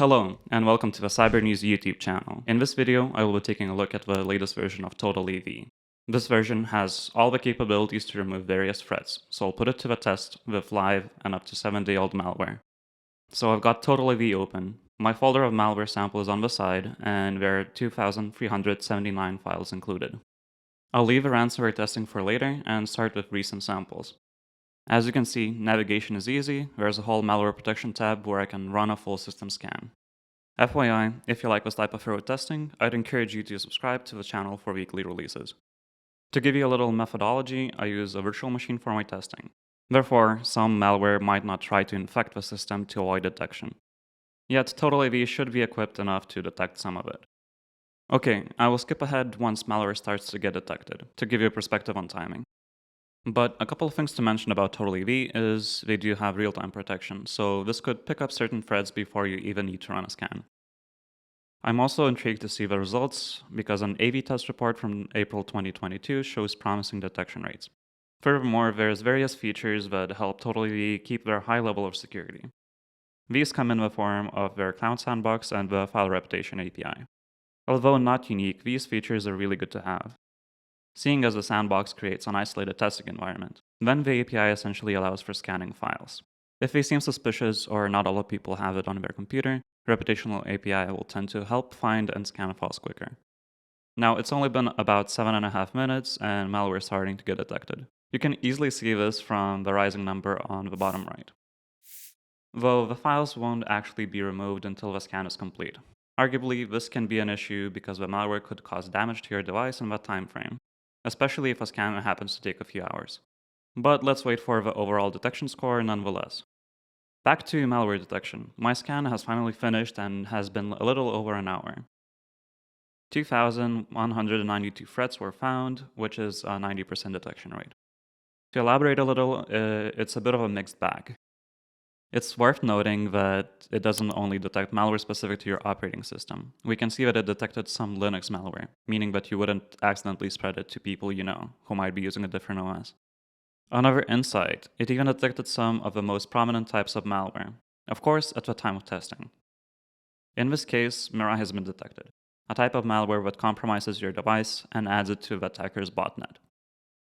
Hello, and welcome to the Cyber News YouTube channel. In this video, I will be taking a look at the latest version of TotalAV. This version has all the capabilities to remove various threats, so I'll put it to the test with live and up to 7-day-old malware. So I've got TotalAV open. My folder of malware sample is on the side, and there are 2,379 files included. I'll leave the ransomware testing for later and start with recent samples. As you can see, navigation is easy. There's a whole malware protection tab where I can run a full system scan. FYI, if you like this type of thorough testing, I'd encourage you to subscribe to the channel for weekly releases. To give you a little methodology, I use a virtual machine for my testing. Therefore, some malware might not try to infect the system to avoid detection. Yet, TotalAV should be equipped enough to detect some of it. Okay, I will skip ahead once malware starts to get detected, to give you a perspective on timing. But a couple of things to mention about TotalAV is they do have real-time protection, so this could pick up certain threads before you even need to run a scan. I'm also intrigued to see the results because an AV test report from April 2022 shows promising detection rates. Furthermore, there's various features that help TotalAV keep their high level of security. These come in the form of their Cloud Sandbox and the File Reputation API. Although not unique, these features are really good to have, seeing as the Sandbox creates an isolated testing environment. Then the API essentially allows for scanning files. If they seem suspicious or not all people have it on their computer, reputational API will tend to help find and scan files quicker. Now, it's only been about 7.5 minutes and malware is starting to get detected. You can easily see this from the rising number on the bottom right. Though the files won't actually be removed until the scan is complete. Arguably, this can be an issue because the malware could cause damage to your device in that time frame, especially if a scan happens to take a few hours. But let's wait for the overall detection score nonetheless. Back to malware detection. My scan has finally finished and has been a little over an hour. 2,192 threats were found, which is a 90% detection rate. To elaborate a little, it's a bit of a mixed bag. It's worth noting that it doesn't only detect malware specific to your operating system. We can see that it detected some Linux malware, meaning that you wouldn't accidentally spread it to people you know, who might be using a different OS. Another insight, it even detected some of the most prominent types of malware, of course at the time of testing. In this case, Mirai has been detected, a type of malware that compromises your device and adds it to the attacker's botnet.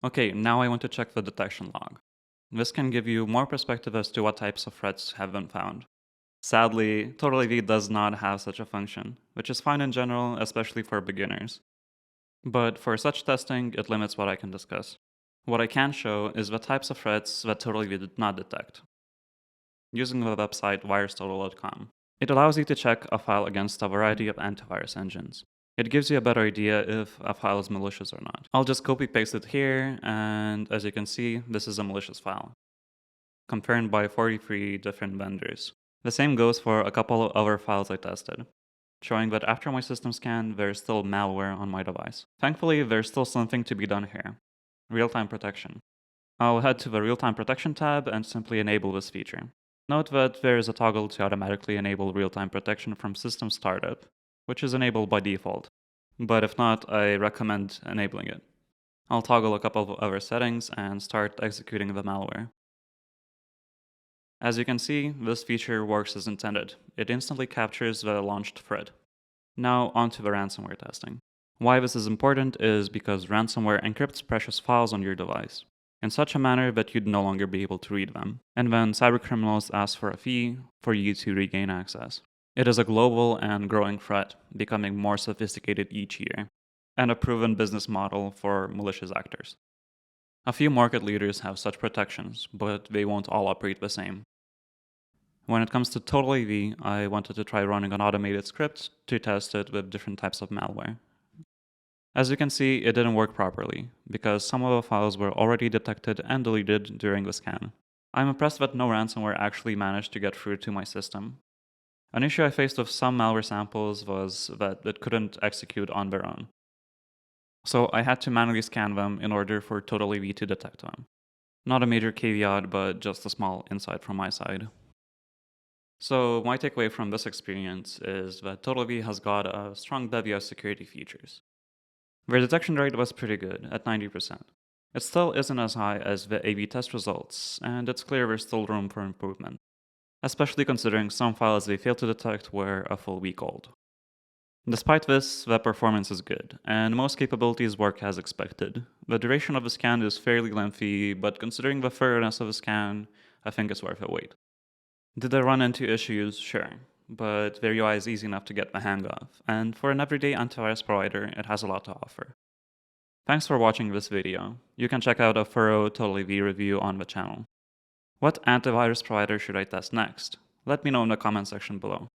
Okay, now I want to check the detection log. This can give you more perspective as to what types of threats have been found. Sadly, TotalAV does not have such a function, which is fine in general, especially for beginners. But for such testing, it limits what I can discuss. What I can show is the types of threats that TotalAV did not detect, using the website virustotal.com. It allows you to check a file against a variety of antivirus engines. It gives you a better idea if a file is malicious or not. I'll just copy paste it here, and as you can see, this is a malicious file, confirmed by 43 different vendors. The same goes for a couple of other files I tested, showing that after my system scan, there's still malware on my device. Thankfully, there's still something to be done here. Real-time protection. I'll head to the Real-Time Protection tab and simply enable this feature. Note that there is a toggle to automatically enable real-time protection from system startup, which is enabled by default. But if not, I recommend enabling it. I'll toggle a couple of other settings and start executing the malware. As you can see, this feature works as intended. It instantly captures the launched thread. Now onto the ransomware testing. Why this is important is because ransomware encrypts precious files on your device in such a manner that you'd no longer be able to read them, and then cybercriminals ask for a fee for you to regain access. It is a global and growing threat, becoming more sophisticated each year, and a proven business model for malicious actors. A few market leaders have such protections, but they won't all operate the same. When it comes to TotalAV, I wanted to try running an automated script to test it with different types of malware. As you can see, it didn't work properly, because some of the files were already detected and deleted during the scan. I'm impressed that no ransomware actually managed to get through to my system. An issue I faced with some malware samples was that it couldn't execute on their own. So I had to manually scan them in order for TotalAV to detect them. Not a major caveat, but just a small insight from my side. So my takeaway from this experience is that TotalAV has got a strong bevy of security features. Their detection rate was pretty good, at 90%. It still isn't as high as the AV test results, and it's clear there's still room for improvement. especially considering some files they failed to detect were a full week old. Despite this, the performance is good, and most capabilities work as expected. The duration of the scan is fairly lengthy, but considering the thoroughness of the scan, I think it's worth a wait. Did I run into issues? Sure, but their UI is easy enough to get the hang of, and for an everyday antivirus provider, it has a lot to offer. Thanks for watching this video. You can check out a thorough TotalAV review on the channel. What antivirus provider should I test next? Let me know in the comment section below.